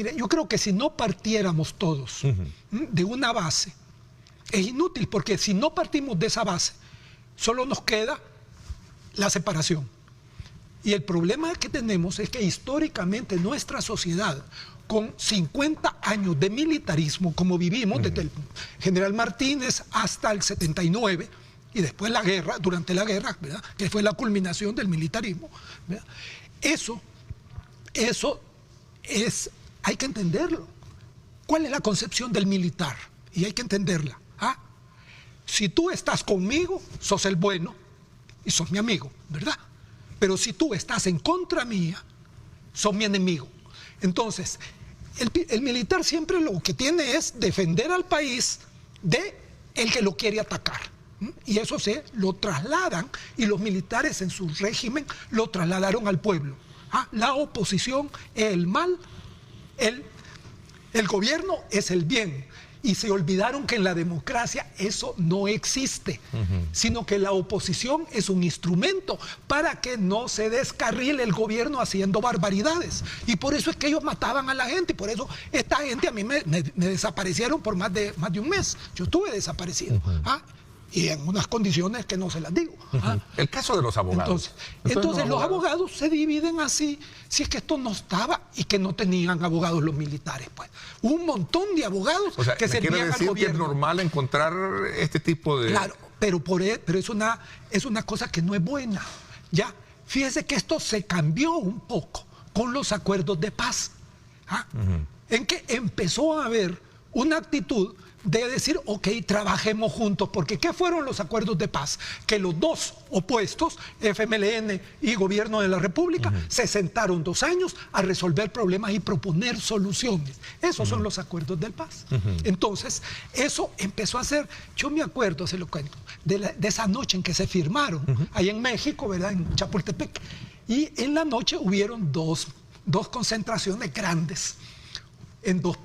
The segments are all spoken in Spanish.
Mire, yo creo que si no partiéramos todos de una base, es inútil, porque si no partimos de esa base, solo nos queda la separación. Y el problema que tenemos es que históricamente nuestra sociedad, con 50 años de militarismo, como vivimos desde el general Martínez hasta el 79, y después la guerra, durante la guerra, ¿verdad?, que fue la culminación del militarismo, ¿verdad?, eso es, hay que entenderlo. ¿Cuál es la concepción del militar? Y hay que entenderla. Si tú estás conmigo, sos el bueno y sos mi amigo, ¿verdad? Pero si tú estás en contra mía, sos mi enemigo. Entonces, el militar siempre lo que tiene es defender al país de el que lo quiere atacar. Y eso se lo trasladan, y los militares en su régimen lo trasladaron al pueblo. La oposición es el mal, el gobierno es el bien. Y se olvidaron que en la democracia eso no existe, sino que la oposición es un instrumento para que no se descarrile el gobierno haciendo barbaridades. Y por eso es que ellos mataban a la gente, y por eso esta gente a mí me desaparecieron por más de un mes. Yo estuve desaparecido. Y en unas condiciones que no se las digo. El caso de los abogados. Entonces los abogados se dividen así, si es que esto no estaba y que no tenían abogados los militares, pues. Un montón de abogados, o sea, que servían al gobierno. Que es normal encontrar este tipo de... Claro, pero es una cosa que no es buena. Ya, fíjese que esto se cambió un poco con los acuerdos de paz. En que empezó a haber una actitud de decir, ok, trabajemos juntos, porque ¿qué fueron los acuerdos de paz? Que los dos opuestos, FMLN y Gobierno de la República, se sentaron 2 años a resolver problemas y proponer soluciones. Esos son los acuerdos de paz. Entonces, eso empezó a ser, yo me acuerdo, se lo cuento, de esa noche en que se firmaron, ahí en México, ¿verdad?, en Chapultepec, y en la noche hubieron dos concentraciones grandes, en dos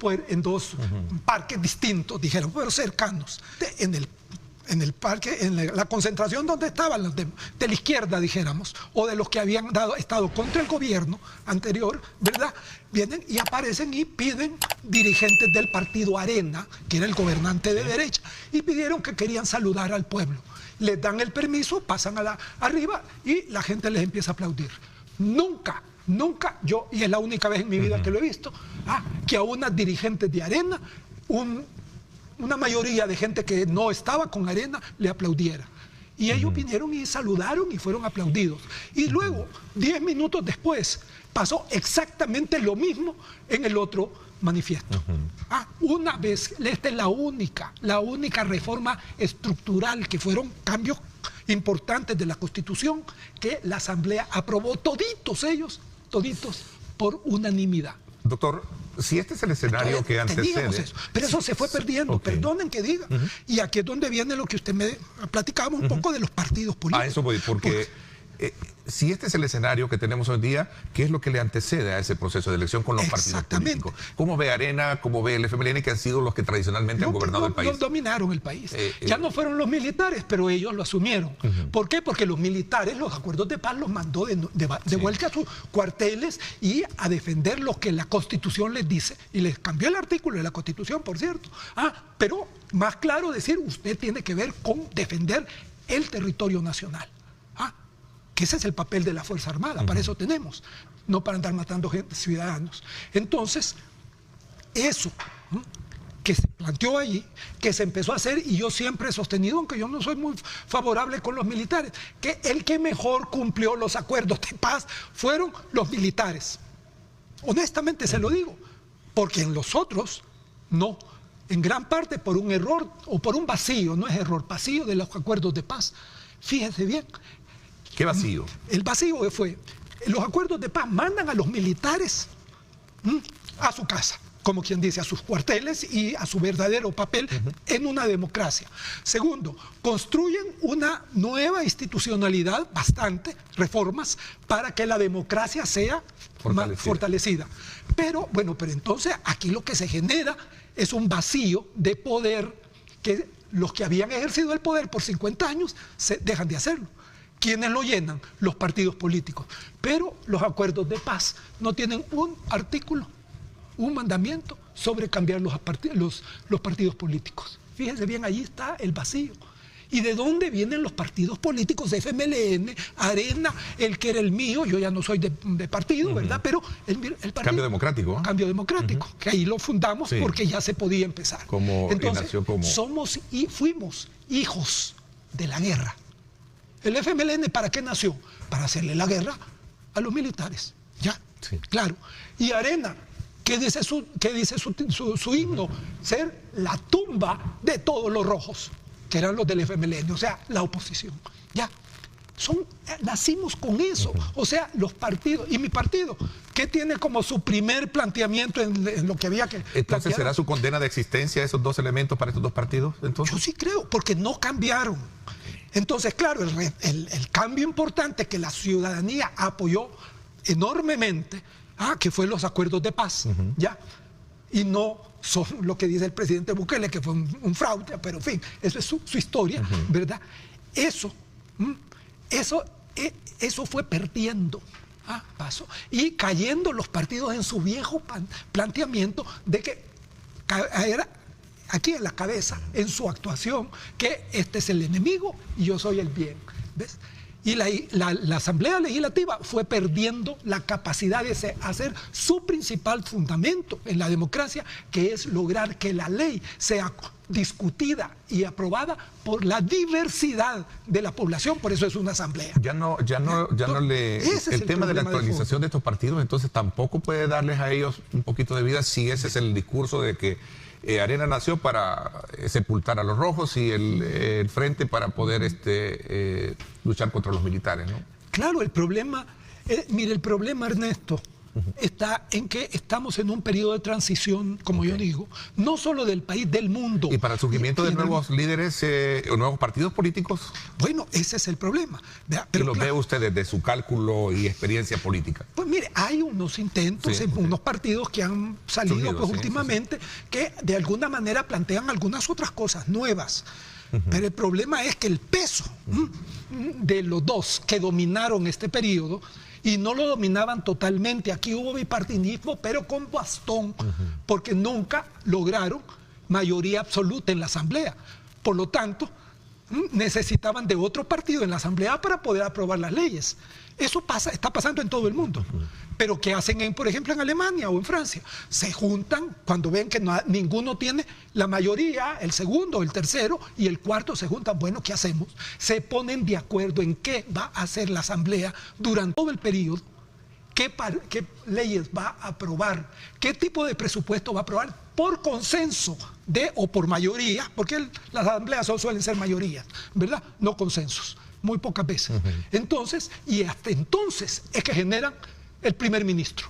parques distintos, dijeron, pero cercanos. En el parque, en la concentración donde estaban los de la izquierda, dijéramos, o de los que habían estado contra el gobierno anterior, ¿verdad?, vienen y aparecen y piden dirigentes del partido Arena, que era el gobernante de derecha, y pidieron que querían saludar al pueblo. Les dan el permiso, pasan arriba y la gente les empieza a aplaudir. Nunca yo, y es la única vez en mi vida que lo he visto, que a unas dirigentes de Arena, una mayoría de gente que no estaba con Arena, le aplaudiera. Y ellos vinieron y saludaron y fueron aplaudidos. Y luego, 10 minutos después, pasó exactamente lo mismo en el otro manifiesto. Una vez, esta es la única reforma estructural, que fueron cambios importantes de la Constitución, que la Asamblea aprobó toditos por unanimidad. Doctor, si este es el escenario que antecede... Eso, pero eso se fue perdiendo, perdonen que diga. Y aquí es donde viene lo que usted me platicaba un poco de los partidos políticos. A eso voy, porque si este es el escenario que tenemos hoy en día, ¿qué es lo que le antecede a ese proceso de elección con los partidos políticos? ¿Cómo ve Arena, cómo ve el FMLN, que han sido los que tradicionalmente han gobernado el país? No dominaron el país. Ya no fueron los militares, pero ellos lo asumieron. ¿Por qué? Porque los militares, los acuerdos de paz los mandó de vuelta a sus cuarteles y a defender lo que la Constitución les dice. Y les cambió el artículo de la Constitución, por cierto. Pero más claro decir, usted tiene que ver con defender el territorio nacional. Que ese es el papel de la Fuerza Armada, para eso tenemos, no para andar matando ciudadanos. Entonces, eso que se planteó allí, que se empezó a hacer, y yo siempre he sostenido, aunque yo no soy muy favorable con los militares, que el que mejor cumplió los acuerdos de paz fueron los militares. Honestamente se lo digo, porque en los otros no, en gran parte por un error o por un vacío, no es error, vacío de los acuerdos de paz. Fíjense bien. ¿Qué vacío? El vacío fue, los acuerdos de paz mandan a los militares a su casa, como quien dice, a sus cuarteles y a su verdadero papel en una democracia. Segundo, construyen una nueva institucionalidad, reformas, para que la democracia sea fortalecida. Pero entonces aquí lo que se genera es un vacío de poder, que los que habían ejercido el poder por 50 años dejan de hacerlo. ¿Quiénes lo llenan? Los partidos políticos. Pero los acuerdos de paz no tienen un artículo un mandamiento sobre cambiar los partidos políticos. Fíjense bien, ahí está el vacío. ¿Y de dónde vienen los partidos políticos? FMLN, Arena, el que era el mío, yo ya no soy de partido, ¿verdad? Pero el partido... Cambio Democrático. Cambio Democrático, que ahí lo fundamos porque ya se podía empezar. Entonces, somos y fuimos hijos de la guerra. ¿El FMLN para qué nació? Para hacerle la guerra a los militares, ¿ya? Sí. Claro. Y Arena, ¿qué dice su himno? Ser la tumba de todos los rojos, que eran los del FMLN, o sea, la oposición. Ya, nacimos con eso. O sea, los partidos, y mi partido, ¿qué tiene como su primer planteamiento en lo que había que entonces plantear? ¿Será su condena de existencia esos dos elementos para estos dos partidos? Entonces, yo sí creo, porque no cambiaron. Entonces, claro, el cambio importante que la ciudadanía apoyó enormemente, que fue los acuerdos de paz, ya, y no son lo que dice el presidente Bukele, que fue un fraude, pero en fin, eso es su historia, ¿verdad? Eso fue perdiendo paso y cayendo los partidos en su viejo planteamiento de que era aquí en la cabeza, en su actuación, que este es el enemigo y yo soy el bien, ¿ves? Y la Asamblea Legislativa fue perdiendo la capacidad de hacer su principal fundamento en la democracia, que es lograr que la ley sea discutida y aprobada por la diversidad de la población. Por eso es una asamblea. El tema de la actualización de estos partidos, entonces tampoco puede darles a ellos un poquito de vida si ese es el discurso de que Arena nació para sepultar a los rojos y el Frente para poder luchar contra los militares, ¿no? Claro, el problema, mire, el problema, Ernesto, está en que estamos en un periodo de transición, como yo digo, no solo del país, del mundo. ¿Y para el surgimiento de nuevos líderes o nuevos partidos políticos? Bueno, ese es el problema. ¿Y lo ve usted desde su cálculo y experiencia política? Pues mire, hay unos intentos en unos partidos que han salido últimamente que de alguna manera plantean algunas otras cosas nuevas. Pero el problema es que el peso de los dos que dominaron este periodo, y no lo dominaban totalmente. Aquí hubo bipartidismo, pero con bastón, porque nunca lograron mayoría absoluta en la Asamblea. Por lo tanto, necesitaban de otro partido en la Asamblea para poder aprobar las leyes. Eso está pasando en todo el mundo. Pero ¿qué hacen, por ejemplo, en Alemania o en Francia? Se juntan cuando ven que ninguno tiene la mayoría, el segundo, el tercero y el cuarto se juntan. Bueno, ¿qué hacemos? Se ponen de acuerdo en qué va a hacer la Asamblea durante todo el periodo, qué leyes va a aprobar, qué tipo de presupuesto va a aprobar por consenso o por mayoría, porque las asambleas suelen ser mayorías, ¿verdad? No consensos, muy pocas veces. Entonces, y hasta entonces es que generan el primer ministro.